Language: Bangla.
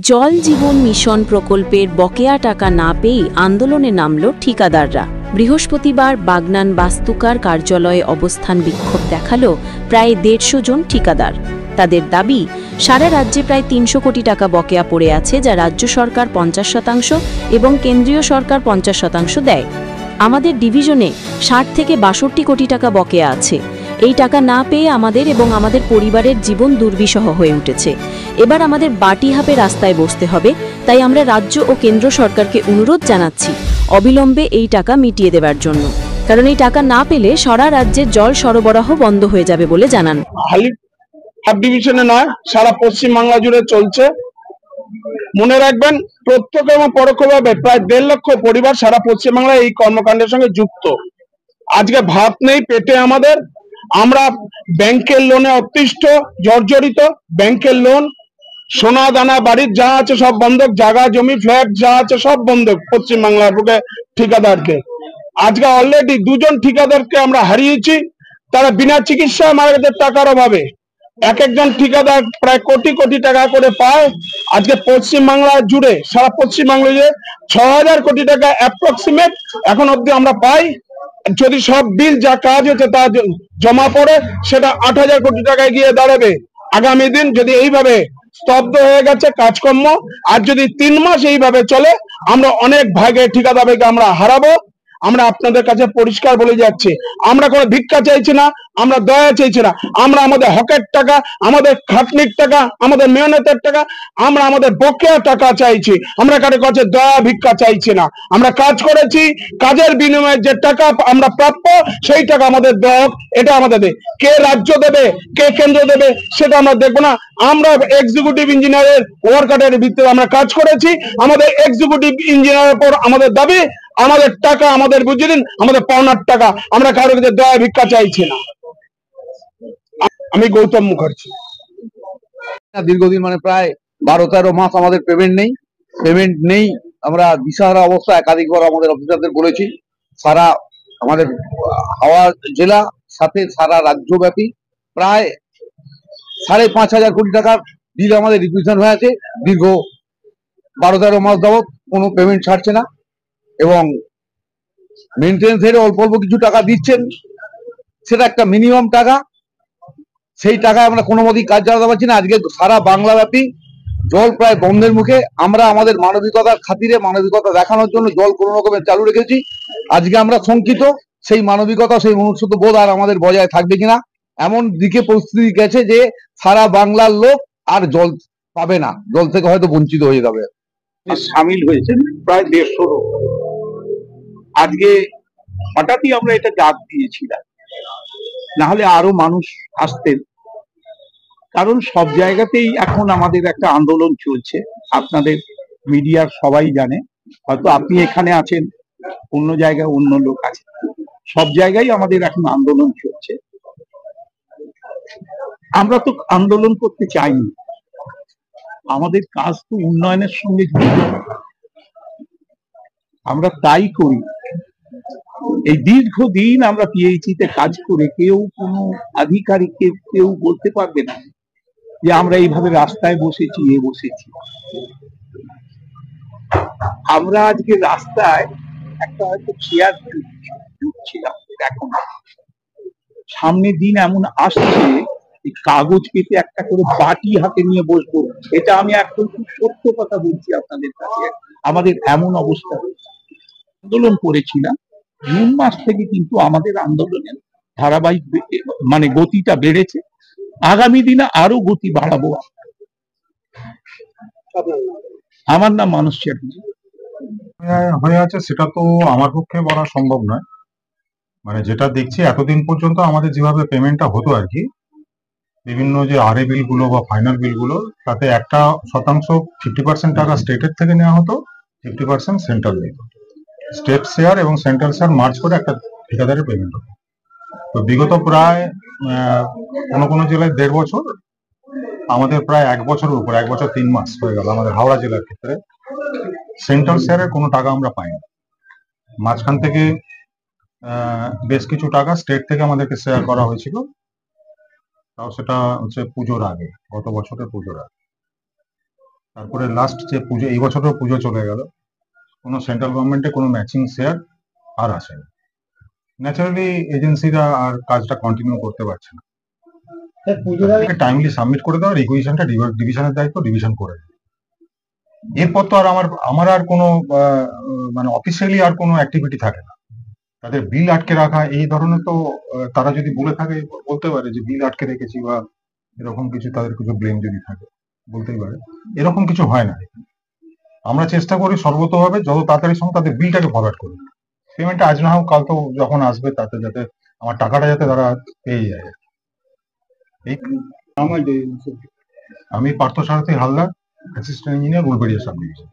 জল জীবন মিশন প্রকল্পের বকেয়া টাকা না পেয়ে আন্দোলনে নামল ঠিকাদাররা। বৃহস্পতিবার বাগনান বাস্তুকার কার্যালয়ে অবস্থান বিক্ষোভ দেখালো প্রায় 150 জন ঠিকাদার। তাদের দাবি, সারা রাজ্যে প্রায় 300 কোটি টাকা বকেয়া পড়ে আছে, যা রাজ্য সরকার 50% এবং কেন্দ্রীয় সরকার 50% দেয়। আমাদের ডিভিশনে 60 থেকে 62 কোটি টাকা বকেয়া আছে। এই টাকা না পেয়ে আমাদের এবং আমাদের পরিবারের জীবন দুর্বিষহ হয়ে উঠেছে। এবার আমাদের বাটি হাতে রাস্তায় বসতে হবে। তাই আমরা রাজ্য ও কেন্দ্র সরকারকে অনুরোধ জানাচ্ছি অবিলম্বে এই টাকা মিটিয়ে দেওয়ার জন্য, কারণ এই টাকা না পেলে সারা রাজ্যে জল সরবরাহ বন্ধ হয়ে যাবে বলে জানান। সাব ডিভিশনে নয়, সারা পশ্চিমবাংলা জুড়ে চলছে। মনে রাখবেন, প্রত্যক্ষ এবং পরোক্ষভাবে প্রায় 1.5 লক্ষ পরিবার সারা পশ্চিমবাংলায় এই কর্মকাণ্ডের সঙ্গে যুক্ত। আজকে ভাত নেই পেটে আমাদের। আমরা ব্যাংকের লোনে অতিষ্ঠ, জর্জরিত। ব্যাংকের লোন, সোনা দানা, বাড়ির যা আছে সব বন্ধক, জায়গা জমি ফ্ল্যাট যা আছে সব বন্ধক পশ্চিমবাংলার বুকে ঠিকাদারকে। আজকে অলরেডি 2 জন ঠিকাদারকে আমরা হারিয়েছি। তারা বিনা চিকিৎসায় মারা গেছে টাকার অভাবে। এক একজন ঠিকাদার প্রায় কোটি কোটি টাকা করে পায়। আজকে পশ্চিমবাংলা জুড়ে, সারা পশ্চিমবাংলা জুড়ে 6000 কোটি টাকা অ্যাপ্রক্সিমেট এখন অব্দি আমরা পাই। যদি সব বিল যা কাজ হচ্ছে তা জমা পড়ে, সেটা 8000 কোটি টাকায় গিয়ে দাঁড়াবে আগামী দিন। যদি এইভাবে স্তব্ধ হয়ে গেছে কাজকর্ম, আর যদি 3 মাস এইভাবে চলে, আমরা অনেক ভাগে ঠিকাদারকে আমরা হারাবো। আমরা আপনাদের কাছে পরিষ্কার বলে যাচ্ছি, আমরা কোনো ভিক্ষা চাইছি না, আমরা দয়া চাইছি না। আমরা আমাদের হকের টাকা, আমাদের খাটনির টাকা, আমাদের মেহনতের টাকা, আমরা আমাদের বকেয়া টাকা চাইছি। আমরা কারো কাছে দয়া ভিক্ষা চাইছি না। আমরা কাজ করেছি, কাজের বিনিময়ে যে টাকা আমরা প্রাপ্য, সেই টাকা আমাদের দেওয়া, এটা আমাদের দেয়। কে রাজ্য দেবে, কে কেন্দ্র দেবে, সেটা আমরা দেখবো না। আমরা এক্সিকিউটিভ ইঞ্জিনিয়ারের ওয়ার্কারের ভিত্তিতে আমরা কাজ করেছি। আমাদের এক্সিকিউটিভ ইঞ্জিনিয়ারের উপর আমাদের দাবি, আমাদের টাকা আমাদের বুঝিয়ে দিন, আমাদের পাওনার টাকা। আমরা কারোর কাছে দয়া ভিক্ষা চাইছি না। আমি গৌতম মুখার্জি। দীর্ঘদিন মানে প্রায় 12-13 মাস আমাদের পেমেন্ট নেই। আমরা দিশাহারা অবস্থা, একাধিকবার আমাদের অফিসারদের বলেছি। সারা আমাদের হাওড়া জেলা সাথে সারা রাজ্যব্যাপী প্রায় 5,500 কোটি টাকার বিল আমাদের রিকুইজিশন হয়ে আছে। দীর্ঘ 12-13 মাস যাবৎ কোনো পেমেন্ট ছাড়ছে না, এবং মেনটেন্যান্সের অল্প অল্প কিছু টাকা দিচ্ছেন, সেটা একটা মিনিমাম টাকা। সেই টাকায় আমরা কোনো মতেই কাজ চালাতে পারছি না। আজকে সারা বাংলাব্যাপী জল প্রায় বন্ধের মুখে। আমরা আমাদের মানবিকতার খাতিরে, মানবিকতা দেখানোর জন্য জল কোনো রকমের চালু রেখেছি। আজকে আমরা শঙ্কিত, সেই মানবিকতা, সেই মনুষ্যত্ব বোধ আর আমাদের বজায় থাকবে কিনা। এমন দিকে পরিস্থিতি গেছে যে সারা বাংলার লোক আর জল পাবে না, জল থেকে হয়তো বঞ্চিত হয়ে যাবে। সামিল হয়েছেন প্রায় 150 লোক। আজকে হঠাৎই আমরা এটা ডাক দিয়েছিলাম, না হলে আরো মানুষ আসতেন। কারণ সব জায়গাতেই এখন আমাদের একটা আন্দোলন চলছে, আপনাদের মিডিয়ার সবাই জানে। হয়তো আপনি এখানে আছেন, অন্য জায়গায় অন্য লোক আছে, সব জায়গায় আমাদের এখন আন্দোলন চলছে। আমরা তো আন্দোলন করতে চাইনি, আমাদের কাজ তো উন্নয়নের সঙ্গে যুক্ত। আমরা তাই করি। এই দীর্ঘদিন আমরা পিএইচিতে কাজ করে কেউ কোনো আধিকারিককে কেউ বলতে পারবে না যে আমরা এইভাবে রাস্তায় বসেছি, আমরা আজকে রাস্তায় একটা হয়তো চেয়ার ঢুকছিলাম। এখন সামনের দিন এমন আসছে, কাগজ কেটে একটা করে বাটি হাতে নিয়ে বসবো, এটা আমি একদম খুব সত্য কথা বলছি আপনাদের কাছে। আমাদের এমন অবস্থা হয়েছে। আন্দোলন করেছিলাম জুন মাস থেকে, কিন্তু আমাদের আন্দোলনের ধারাবাহিক মানে গতিটা বেড়েছে। আগামী দিনে আরো গতি বাড়াবো। আমার নাম মানস চ্যাটার্জি। হয়ে আছে সেটা তো আমার পক্ষে বলা সম্ভব নয়। মানে যেটা দেখছি এতদিন পর্যন্ত আমাদের যেভাবে পেমেন্টটা হতো আর কি, বিভিন্ন যে আরএ বিলগুলো বা ফাইনাল বিলগুলো, তাতে 1% 50% টাকা স্টেটের থেকে নেওয়া হতো, 50% সেন্ট্রাল দিত। স্টেট শেয়ার এবং সেন্ট্রাল শেয়ার মার্চ করে একটা ঠিকাদারের পেমেন্ট হতো। তো বিগত প্রায় কোনো জেলায় 1.5 বছর, আমাদের প্রায় 1 বছরের উপর, 1 বছর 3 মাস হয়ে গেল আমাদের হাওড়া জেলার ক্ষেত্রে সেন্ট্রাল শেয়ারের কোনো টাকা আমরা পাইনি। মাঝখান থেকে বেশ কিছু টাকা স্টেট থেকে আমাদেরকে শেয়ার করা হয়েছিল, তাও সেটা হচ্ছে পুজোর আগে, গত বছরের পুজোর আগে। তারপরে লাস্ট যে পুজো, এই বছরও পুজো চলে গেল, কোনো সেন্ট্রাল গভর্নমেন্টে কোনো ম্যাচিং শেয়ার আর আসেনি। ন্যাচারালি এজেন্সিরা আর কাজটা কন্টিনিউ করতে পারছে না। টাইমলি সাবমিট করে দেওয়ার, রিকুইজিশনটা ডিভিশনের দায়িত্ব, ডিভিশন করে দেয়। এরপর তো আর আমার আর কোনো মানে অফিসিয়ালি আর কোনো অ্যাক্টিভিটি থাকে না। তাদের বিল আটকে রাখা এই ধরনের তো তারা যদি বলে থাকে, বলতে পারে যে বিল আটকে রেখেছি, বা এরকম কিছু তাদের কিছু ব্লেম যদি থাকে বলতেই পারে। এরকম কিছু হয় না। আমরা চেষ্টা করি সর্বতভাবে যত তাড়াতাড়ি সময় তাদের বিলটাকে ফরওয়ার্ড করি। পেমেন্টটা আজ না হোক কাল তো যখন আসবে, তাতে যাতে আমার টাকাটা যাতে তারা পেয়ে যায়। এই আমি Partha Sarathi Haldar, assistant engineer, Uluberia sub division.